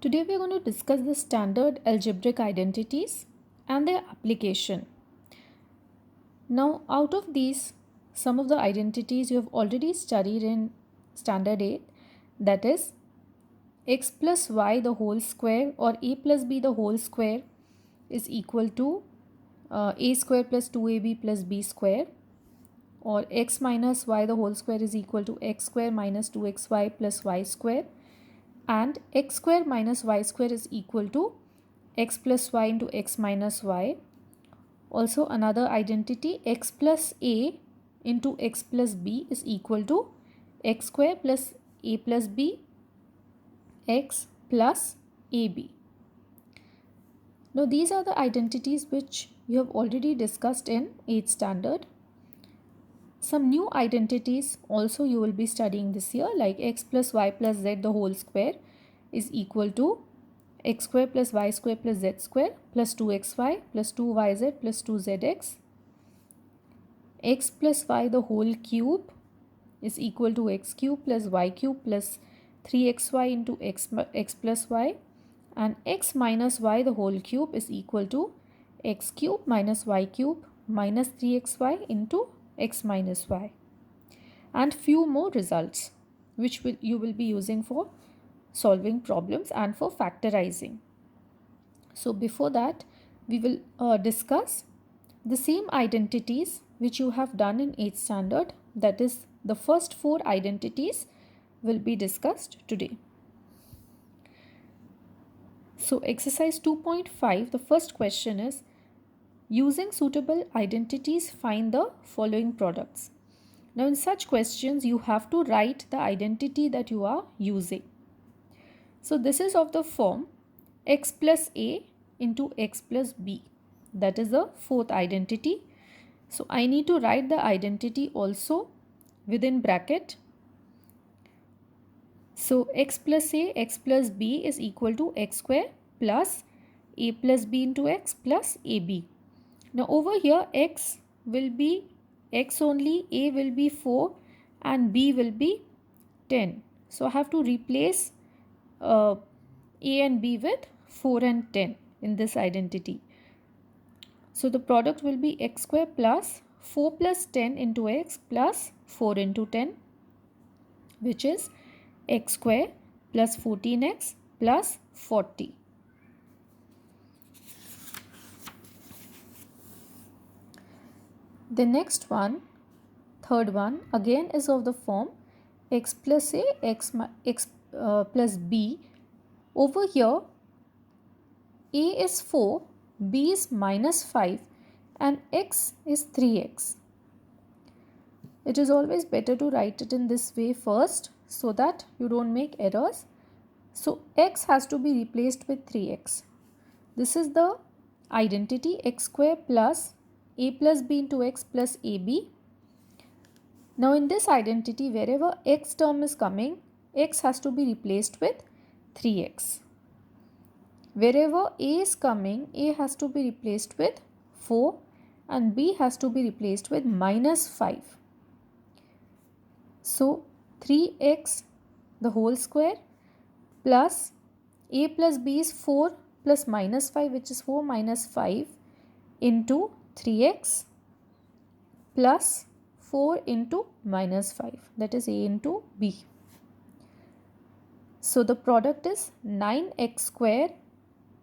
Today we are going to discuss the standard algebraic identities and their application. Now, out of these, some of the identities you have already studied in standard 8, that is x plus y the whole square or a plus b the whole square is equal to a square plus 2ab plus b square, or x minus y the whole square is equal to x square minus 2xy plus y square, and x square minus y square is equal to x plus y into x minus y. Also another identity, x plus a into x plus b is equal to x square plus a plus b x plus ab. Now these are the identities which you have already discussed in 8th standard. Some new identities also you will be studying this year, like x plus y plus z the whole square is equal to x square plus y square plus z square plus 2xy plus 2yz plus 2zx. X plus y the whole cube is equal to x cube plus y cube plus 3xy into x plus y, and x minus y the whole cube is equal to x cube minus y cube minus 3xy into x minus y, and few more results which you will be using for solving problems and for factorizing. So before that, we will discuss the same identities which you have done in 8th standard, that is the first 4 identities will be discussed today. So exercise 2.5, the first question is, using suitable identities find the following products. Now in such questions you have to write the identity that you are using. So this is of the form x plus a into x plus b. That is the fourth identity. So I need to write the identity also within bracket. So x plus a, x plus b is equal to x square plus a plus b into x plus ab. Now over here x will be x only, a will be 4 and b will be 10. So I have to replace a and b with 4 and 10 in this identity. So the product will be x square plus 4 plus 10 into x plus 4 into 10, which is x square plus 14x plus 40. The next one, third one, again is of the form x plus a, x plus b. Over here, a is 4, b is minus 5 and x is 3x. It is always better to write it in this way first so that you don't make errors. So x has to be replaced with 3x. This is the identity x square plus a plus b into x plus ab. Now in this identity, wherever x term is coming, x has to be replaced with 3x. Wherever a is coming, a has to be replaced with 4 and b has to be replaced with minus 5. So 3x the whole square plus a plus b is 4 plus minus 5, which is 4 minus 5 into 3x plus 4 into minus 5, that is a into b. So the product is 9x square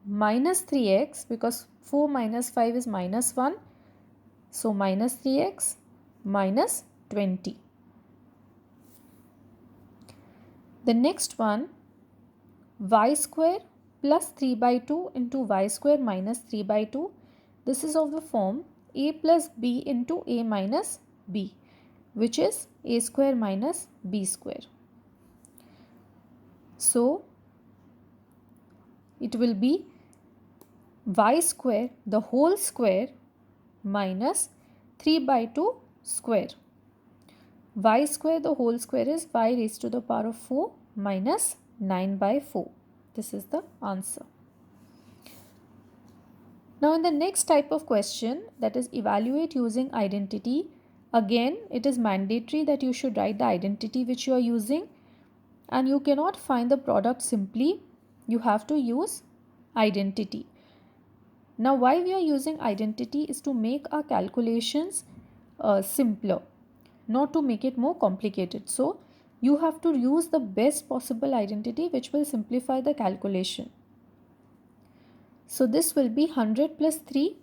minus 3x, because 4 minus 5 is minus 1. So minus 3x minus 20. The next one, y square plus 3 by 2 into y square minus 3 by 2. This is of the form a plus b into a minus b, which is a square minus b square. So it will be y square the whole square minus 3 by 2 square. Y square the whole square is y raised to the power of 4 minus 9 by 4. This is the answer. Now in the next type of question, that is evaluate using identity, again it is mandatory that you should write the identity which you are using, and you cannot find the product simply you have to use identity. Now why we are using identity is to make our calculations simpler, not to make it more complicated. So you have to use the best possible identity which will simplify the calculation. So this will be 100 plus 3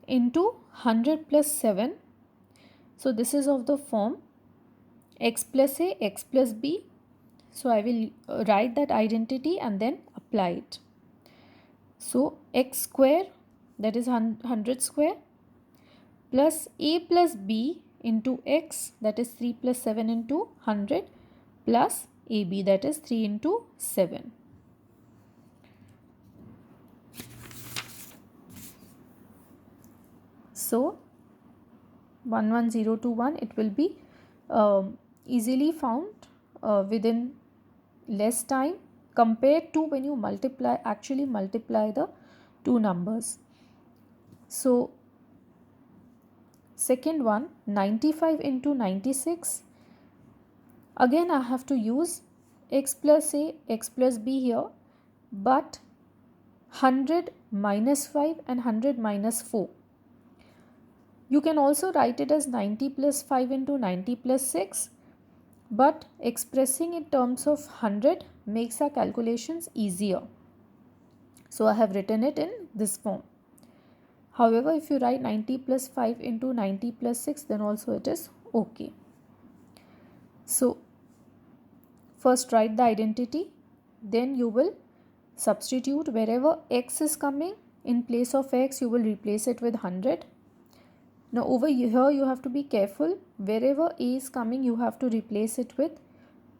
into 100 plus 7. So this is of the form x plus a, x plus b. So I will write that identity and then apply it. So x square, that is 100 square, plus a plus b into x, that is 3 plus 7 into 100, plus ab, that is 3 into 7. So 11021, it will be easily found within less time compared to when you actually multiply the two numbers. So second one, 95 into 96. Again I have to use x plus a, x plus b here, but 100 minus 5 and 100 minus 4. You can also write it as 90 plus 5 into 90 plus 6, but expressing in terms of 100 makes our calculations easier. So I have written it in this form. However, if you write 90 plus 5 into 90 plus 6, then also it is okay. So first write the identity, then you will substitute wherever x is coming. In place of x, you will replace it with 100. Now over here you have to be careful. Wherever a is coming, you have to replace it with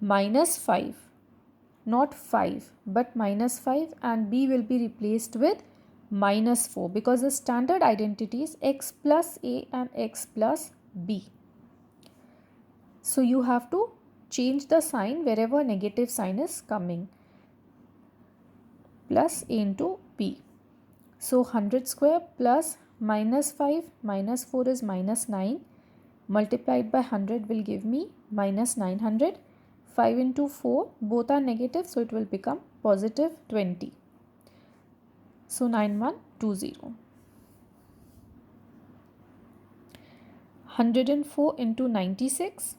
minus 5. Not 5, but minus 5, and b will be replaced with minus 4, because the standard identity is x plus a and x plus b. So you have to change the sign wherever negative sign is coming. Plus a into b. So 100 square plus minus 5 minus 4 is minus 9, multiplied by 100 will give me minus 900. 5 into 4, both are negative, so it will become positive 20. So 9120. 104 into 96.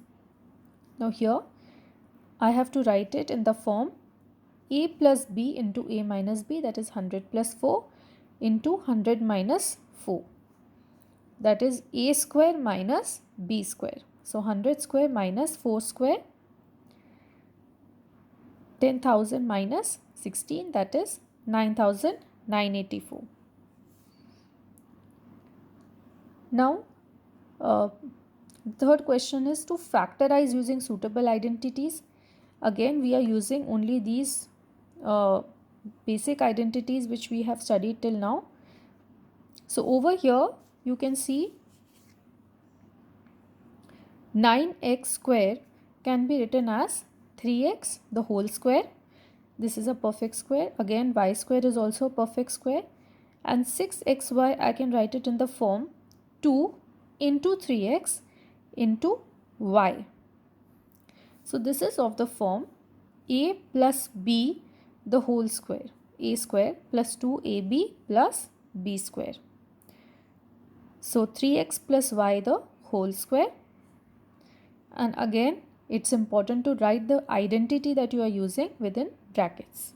Now here I have to write it in the form a plus b into a minus b, that is 100 plus 4 into 100 minus 4, that is a square minus b square. So 100 square minus 4 square, 10,000 minus 16, that is 9,984. Now third question is to factorize using suitable identities. Again we are using only these basic identities which we have studied till now. So over here you can see 9x square can be written as 3x the whole square. This is a perfect square. Again y square is also a perfect square, and 6xy I can write it in the form 2 into 3x into y. So this is of the form a plus b the whole square, a square plus 2ab plus b square. So 3x plus y the whole square, and again it's important to write the identity that you are using within brackets.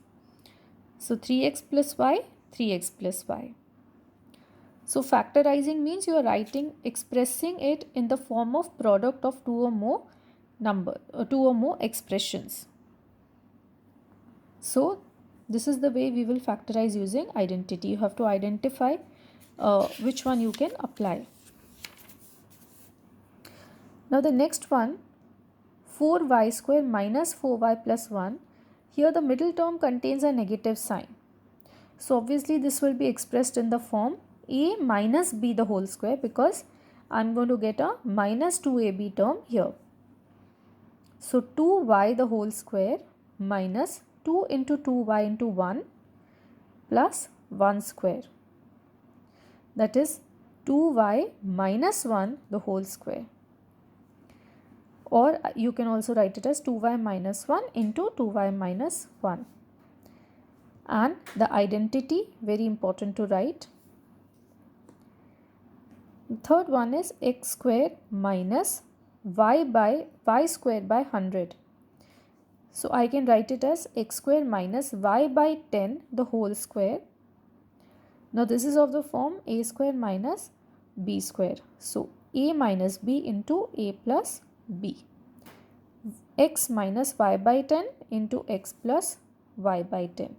So 3x plus y, 3x plus y. So factorizing means you are expressing it in the form of product of two or more expressions. So this is the way we will factorize using identity. You have to identify which one you can apply. Now the next one, 4y square minus 4y plus 1. Here the middle term contains a negative sign. So obviously this will be expressed in the form a minus b the whole square, because I am going to get a minus 2ab term here. So 2y the whole square minus 2 into 2y into 1 plus 1 square, that is 2y minus 1 the whole square, or you can also write it as 2y minus 1 into 2y minus 1. And the identity, very important to write. The third one is x square minus y square by 100. So I can write it as x square minus y by 10 the whole square. Now this is of the form a square minus b square. So a minus b into a plus b. X minus y by 10 into x plus y by 10.